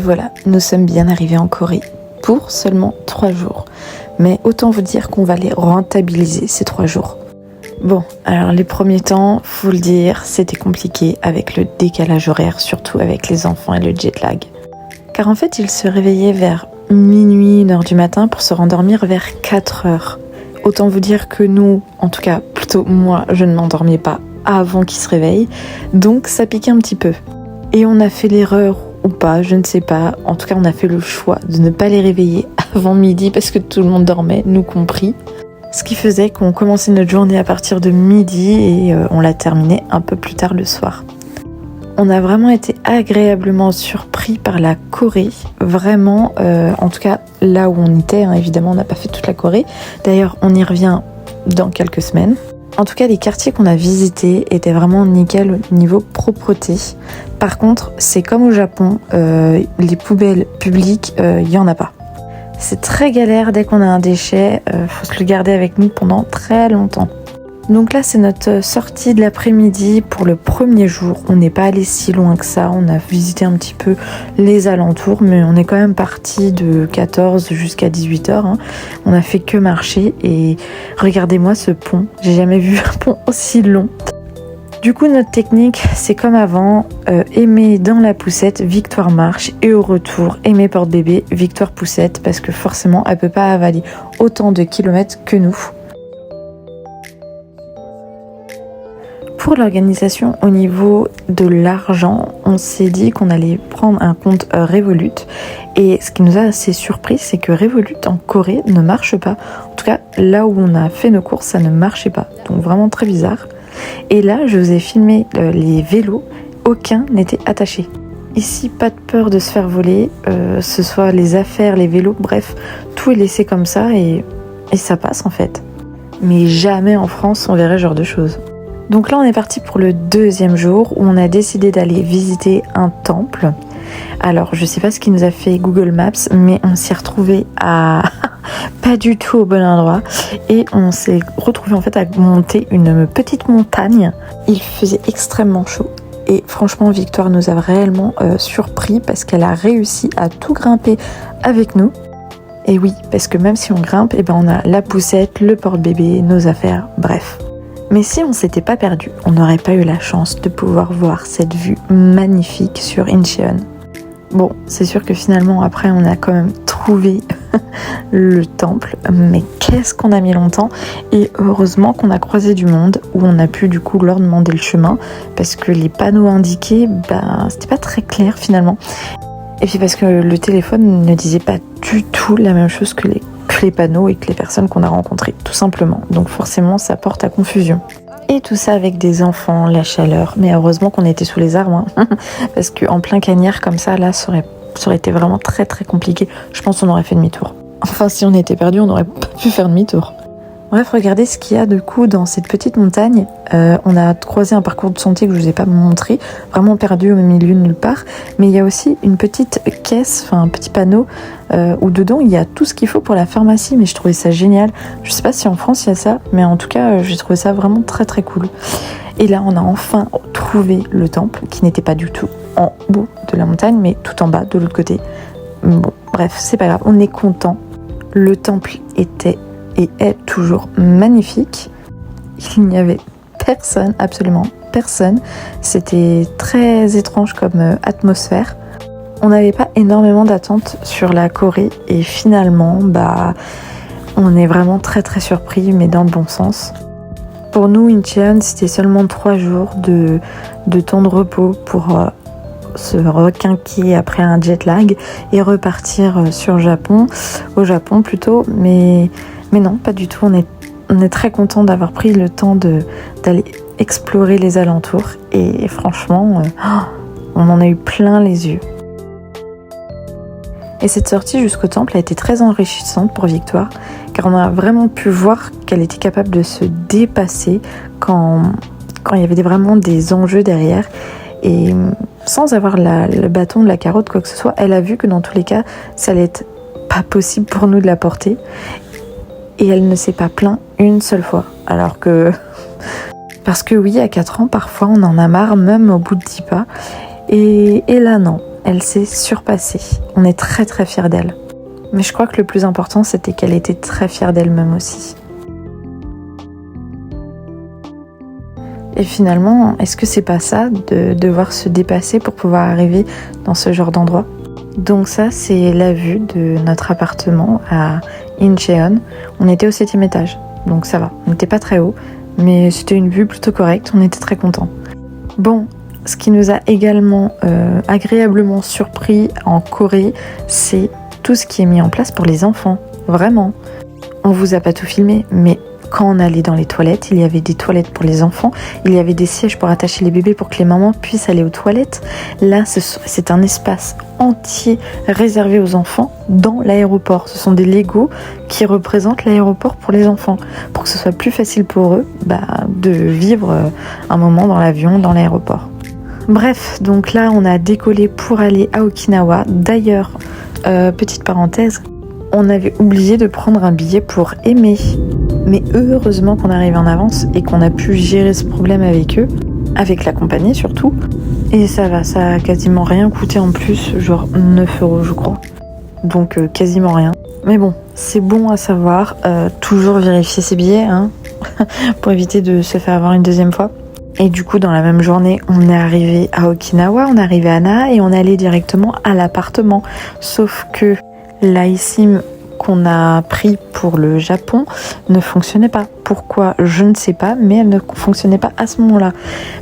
voilà, nous sommes bien arrivés en Corée pour seulement 3 jours. Mais autant vous dire qu'on va les rentabiliser ces 3 jours. Bon, alors les premiers temps, faut le dire, c'était compliqué avec le décalage horaire, surtout avec les enfants et le jet lag. Car en fait, ils se réveillaient vers minuit, 1h du matin pour se rendormir vers 4h. Autant vous dire que nous, en tout cas plutôt moi, je ne m'endormais pas avant qu'ils se réveillent, donc ça piquait un petit peu. Et on a fait l'erreur ou pas, je ne sais pas, en tout cas on a fait le choix de ne pas les réveiller avant midi parce que tout le monde dormait, nous compris. Ce qui faisait qu'on commençait notre journée à partir de midi et on la terminait un peu plus tard le soir. On a vraiment été agréablement surpris par la Corée, vraiment, en tout cas là où on était, hein, évidemment on n'a pas fait toute la Corée, d'ailleurs on y revient dans quelques semaines. En tout cas les quartiers qu'on a visités étaient vraiment nickel au niveau propreté. Par contre c'est comme au Japon, les poubelles publiques, il n'y en a pas. C'est très galère dès qu'on a un déchet, faut se le garder avec nous pendant très longtemps. Donc là c'est notre sortie de l'après-midi pour le premier jour. On n'est pas allé si loin que ça, on a visité un petit peu les alentours, mais on est quand même parti de 14 jusqu'à 18h. Hein. On a fait que marcher et regardez-moi ce pont, j'ai jamais vu un pont aussi long. Du coup, notre technique, c'est comme avant, Aimé dans la poussette, Victoire marche, et au retour, Aimé porte-bébé, Victoire poussette, parce que forcément, elle peut pas avaler autant de kilomètres que nous. Pour l'organisation au niveau de l'argent, on s'est dit qu'on allait prendre un compte Revolut, et ce qui nous a assez surpris, c'est que Revolut en Corée ne marche pas. En tout cas, là où on a fait nos courses, ça ne marchait pas, donc vraiment très bizarre. Et là, je vous ai filmé les vélos, aucun n'était attaché. Ici, pas de peur de se faire voler, ce soit les affaires, les vélos, bref, tout est laissé comme ça et ça passe en fait. Mais jamais en France on verrait ce genre de choses. Donc là, on est parti pour le 2e jour où on a décidé d'aller visiter un temple. Alors, je sais pas ce qui nous a fait Google Maps, mais on s'y est retrouvé à pas du tout au bon endroit et on s'est retrouvé en fait à monter une petite montagne. Il faisait extrêmement chaud et franchement Victoire nous a réellement surpris parce qu'elle a réussi à tout grimper avec nous. Et oui, parce que même si on grimpe, on a la poussette, le porte-bébé, nos affaires, bref. Mais si on s'était pas perdu, on n'aurait pas eu la chance de pouvoir voir cette vue magnifique sur Incheon. Bon, c'est sûr que finalement après on a quand même trouvé le temple, mais qu'est-ce qu'on a mis longtemps, et heureusement qu'on a croisé du monde où on a pu du coup leur demander le chemin parce que les panneaux indiqués, c'était pas très clair finalement, et puis parce que le téléphone ne disait pas du tout la même chose que les panneaux et que les personnes qu'on a rencontrées, tout simplement, donc forcément ça porte à confusion. Et tout ça avec des enfants, la chaleur, mais heureusement qu'on était sous les arbres, hein. Parce qu'en plein cagnard comme ça, là, ça aurait été vraiment très très compliqué. Je pense qu'on aurait fait demi-tour. Enfin, si on était perdu, on n'aurait pas pu faire demi-tour. Bref, regardez ce qu'il y a de coup dans cette petite montagne. On a croisé un parcours de sentier que je ne vous ai pas montré, vraiment perdu au milieu de nulle part. Mais il y a aussi une petite caisse, enfin un petit panneau où dedans il y a tout ce qu'il faut pour la pharmacie. Mais je trouvais ça génial. Je ne sais pas si en France il y a ça, mais en tout cas j'ai trouvé ça vraiment très très cool. Et là on a enfin trouvé le temple qui n'était pas du tout en haut de la montagne, mais tout en bas de l'autre côté. Bon, bref, c'est pas grave, on est content. Le temple était et est toujours magnifique. Il n'y avait personne, absolument personne. C'était très étrange comme atmosphère. On n'avait pas énormément d'attentes sur la Corée et finalement, on est vraiment très très surpris, mais dans le bon sens. Pour nous, Incheon, c'était seulement 3 jours de temps de repos pour se requinquer après un jet lag et repartir au Japon plutôt, mais non, pas du tout. On est très content d'avoir pris le temps d'aller explorer les alentours et franchement, on en a eu plein les yeux. Et cette sortie jusqu'au temple a été très enrichissante pour Victoire, car on a vraiment pu voir qu'elle était capable de se dépasser quand il y avait vraiment des enjeux derrière. Et sans avoir le bâton de la carotte, quoi que ce soit, elle a vu que dans tous les cas, ça allait être pas possible pour nous de la porter. Et elle ne s'est pas plainte une seule fois. Alors que... Parce que oui, à 4 ans, parfois, on en a marre, même au bout de 10 pas. Et là, non. elle s'est surpassée. On est très très fiers d'elle. Mais je crois que le plus important, c'était qu'elle était très fière d'elle-même aussi. Et finalement, est-ce que c'est pas ça, de devoir se dépasser pour pouvoir arriver dans ce genre d'endroit? Donc ça, c'est la vue de notre appartement à Incheon. On était au 7e étage, donc ça va. On n'était pas très haut, mais c'était une vue plutôt correcte, on était très contents. Bon, ce qui nous a également agréablement surpris en Corée, c'est tout ce qui est mis en place pour les enfants. Vraiment. On vous a pas tout filmé, mais quand on allait dans les toilettes, il y avait des toilettes pour les enfants, il y avait des sièges pour attacher les bébés pour que les mamans puissent aller aux toilettes. Là, c'est un espace entier réservé aux enfants dans l'aéroport. Ce sont des Legos qui représentent l'aéroport pour les enfants, pour que ce soit plus facile pour eux de vivre un moment dans l'avion, dans l'aéroport. Bref, donc là, on a décollé pour aller à Okinawa. D'ailleurs, petite parenthèse, on avait oublié de prendre un billet pour Aimer. Mais heureusement qu'on arrive en avance et qu'on a pu gérer ce problème avec eux, avec la compagnie surtout. Et ça va, ça a quasiment rien coûté en plus, genre 9 € je crois. Donc quasiment rien. Mais bon, c'est bon à savoir, toujours vérifier ses billets, hein, pour éviter de se faire avoir une deuxième fois. Et du coup, dans la même journée, on est arrivé à Okinawa, on est arrivé à Naha et on est allé directement à l'appartement. Sauf que l'iSIM qu'on a pris pour le Japon ne fonctionnait pas. Pourquoi? Je ne sais pas, mais elle ne fonctionnait pas à ce moment-là.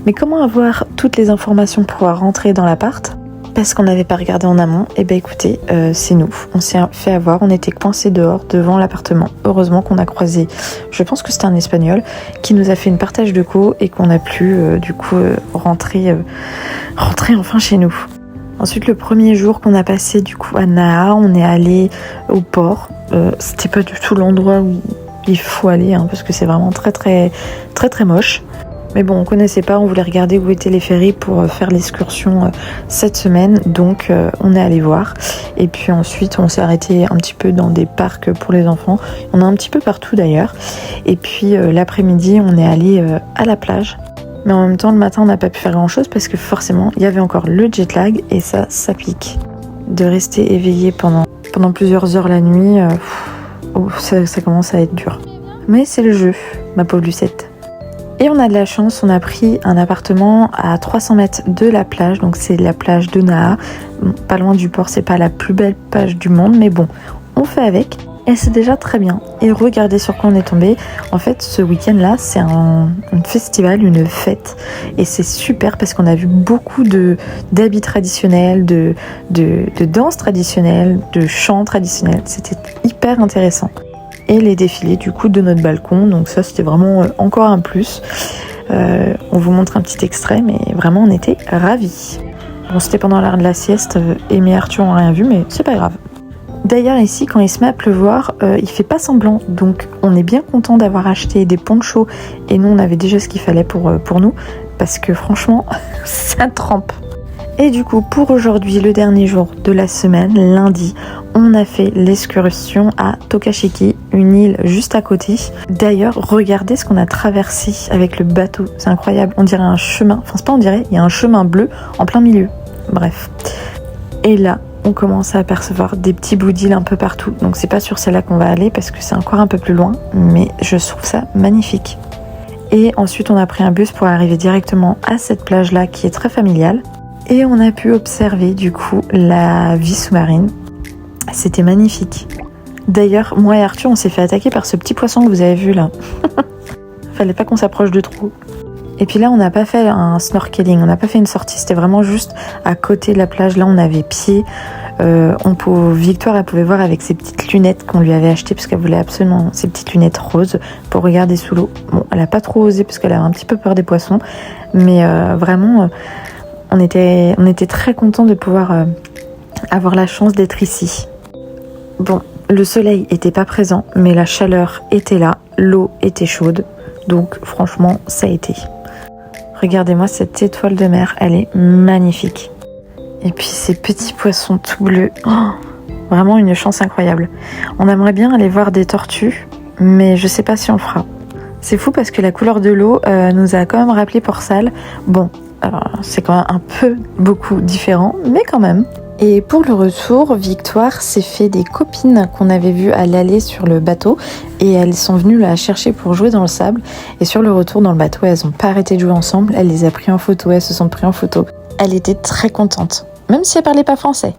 Mais comment avoir toutes les informations pour pouvoir rentrer dans l'appart? Parce qu'on n'avait pas regardé en amont. Et ben écoutez, c'est nous. On s'est fait avoir, on était coincés dehors devant l'appartement. Heureusement qu'on a croisé, je pense que c'était un Espagnol, qui nous a fait une partage de co et qu'on a pu rentrer enfin chez nous. Ensuite, le premier jour qu'on a passé du coup à Naha, on est allé au port. C'était pas du tout l'endroit où il faut aller, hein, parce que c'est vraiment très très très très moche. Mais bon, on connaissait pas, on voulait regarder où étaient les ferries pour faire l'excursion cette semaine, donc on est allé voir. Et puis ensuite, on s'est arrêté un petit peu dans des parcs pour les enfants. On a un petit peu partout d'ailleurs. Et puis l'après-midi, on est allé à la plage. Mais en même temps, le matin, on n'a pas pu faire grand-chose parce que forcément, il y avait encore le jet lag et ça pique. De rester éveillé pendant plusieurs heures la nuit, ça commence à être dur. Mais c'est le jeu, ma pauvre Lucette. Et on a de la chance, on a pris un appartement à 300 mètres de la plage, donc c'est la plage de Naha, pas loin du port, c'est pas la plus belle plage du monde, mais bon, on fait avec. Et c'est déjà très bien. Et regardez sur quoi on est tombé. En fait, ce week-end-là, c'est un festival, une fête. Et c'est super parce qu'on a vu beaucoup d'habits traditionnels, de danses traditionnelles, de chants traditionnels. C'était hyper intéressant. Et les défilés du coup de notre balcon. Donc ça, c'était vraiment encore un plus. On vous montre un petit extrait, mais vraiment, on était ravis. Bon, c'était pendant l'heure de la sieste. Amy et Arthur n'ont rien vu, mais c'est pas grave. D'ailleurs ici quand il se met à pleuvoir, il fait pas semblant, donc on est bien content d'avoir acheté des ponchos et nous on avait déjà ce qu'il fallait pour nous, parce que franchement ça trempe. Et du coup pour aujourd'hui, le dernier jour de la semaine, lundi, on a fait l'excursion à Tokashiki, une île juste à côté. D'ailleurs regardez ce qu'on a traversé avec le bateau, c'est incroyable, on dirait un chemin, enfin c'est pas on dirait, il y a un chemin bleu en plein milieu, bref. Et là on commence à apercevoir des petits bouts d'îles un peu partout. Donc c'est pas sur celle-là qu'on va aller parce que c'est encore un peu plus loin, mais je trouve ça magnifique. Et ensuite on a pris un bus pour arriver directement à cette plage-là qui est très familiale. Et on a pu observer du coup la vie sous-marine. C'était magnifique. D'ailleurs, moi et Arthur, on s'est fait attaquer par ce petit poisson que vous avez vu là. Fallait pas qu'on s'approche de trop. Et puis là, on n'a pas fait un snorkeling, on n'a pas fait une sortie, c'était vraiment juste à côté de la plage. Là, on avait pied. Victoire, elle pouvait voir avec ses petites lunettes qu'on lui avait achetées parce qu'elle voulait absolument ces petites lunettes roses pour regarder sous l'eau. Bon, elle n'a pas trop osé parce qu'elle avait un petit peu peur des poissons, mais vraiment, on était très contents de pouvoir avoir la chance d'être ici. Bon, le soleil était pas présent, mais la chaleur était là, l'eau était chaude, donc franchement, ça a été. Regardez-moi cette étoile de mer, elle est magnifique. Et puis ces petits poissons tout bleus, vraiment une chance incroyable. On aimerait bien aller voir des tortues, mais je sais pas si on le fera. C'est fou parce que la couleur de l'eau nous a quand même rappelé Port-Salle. Bon, Alors, c'est quand même un peu beaucoup différent, mais quand même. Et pour le retour, Victoire s'est fait des copines qu'on avait vues à l'aller sur le bateau et elles sont venues la chercher pour jouer dans le sable. Et sur le retour dans le bateau, elles n'ont pas arrêté de jouer ensemble, elle les a pris en photo, elles se sont pris en photo. Elle était très contente, même si elle parlait pas français.